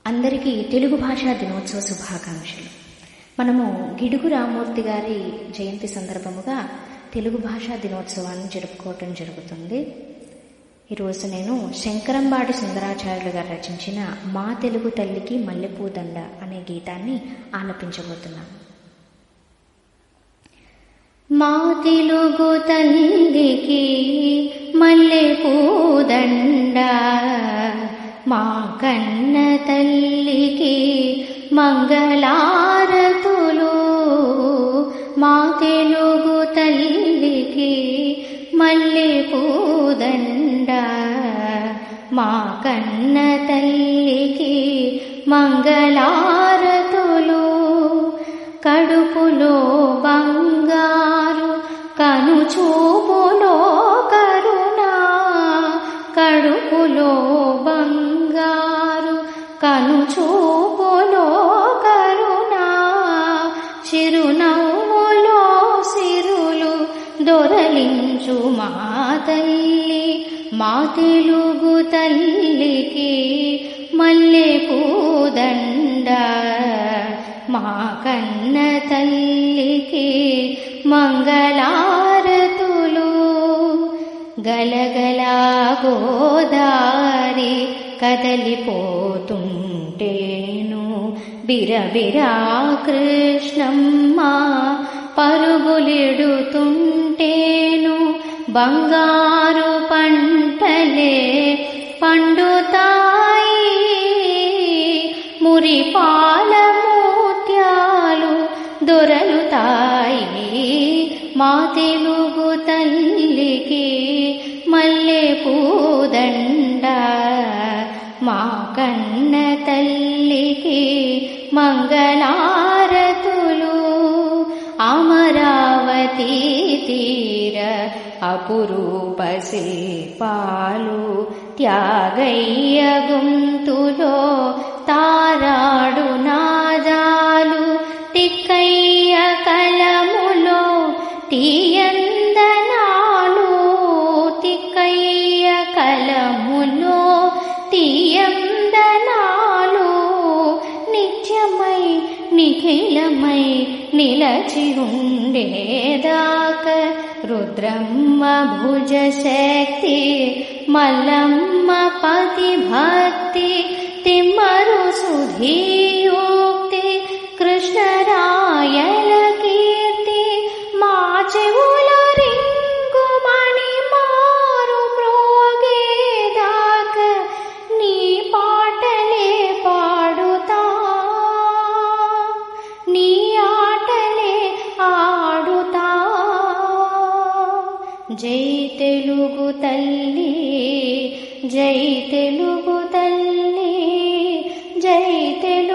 అందరికీ తెలుగు భాషా దినోత్సవ శుభాకాంక్షలు. మనము గిడుగు రామ్మూర్తి గారి జయంతి సందర్భముగా తెలుగు భాషా దినోత్సవాన్ని జరుపుకోవటం జరుగుతుంది. ఈరోజు నేను శంకరంబాడి సుందరాచార్యులు గారు రచించిన మా తెలుగు తల్లికి మల్లెపూదండ అనే గీతాన్ని ఆలపించబోతున్నాను. మా తెలుగు తల్లికి మల్లెపూదండ, మా కన్న తల్లికి మంగళారతులు. మా తెలుగు తల్లికి మల్లెపూదండ, మా కన్న తల్లికి మంగళారతులు. కడుపులో బంగారు కనుచూపులో కరుణ, కడుపులో బంగారు కనుచూపులో కరుణ. చిరునవ్వులో సిరులు దొరలించు మా తల్లి, మా తెలుగు తల్లికి మల్లెపూదండ, మా కన్న తల్లికి మంగళారతులు. గలగలా గోదారి కదలిపోతుంటేను, బిరబిరా కృష్ణమ్మ పరుగులెడుతుంటేను. బంగారు పంటలే పండుతాయి, మురిపాల ముత్యాలు దొరలుతాయి. మా తెలుగు తల్లికి మల్లెపూదండ, మా కన్న తల్లికి మంగళారతులు. అమరావతి తీర అపురూప శిల్పాలు, త్యాగయ్య గొంతులో తారాడు నాదాలు, తిక్కయ్య కలములో తీయందనాలు, తిక్కయ్య కలములో తీయందనాలు. నిత్యమై నిఖిలమై నిలచి ఉండేదాక రుద్రమ్మ భుజ శక్తి, మల్లమ్మ పతి భక్తి, తిమ్మరు సుధీయోక్తి, కృష్ణరాయల కీర్తి. మా చెవుల రింగుమణి మారు మ్రోగేదాక నీ పాటలే పాడుతా, నీ ఆటలే ఆడుతా. జై తెలుగు తల్లి, జై తెలుగు తల్లి, జై తెలుగు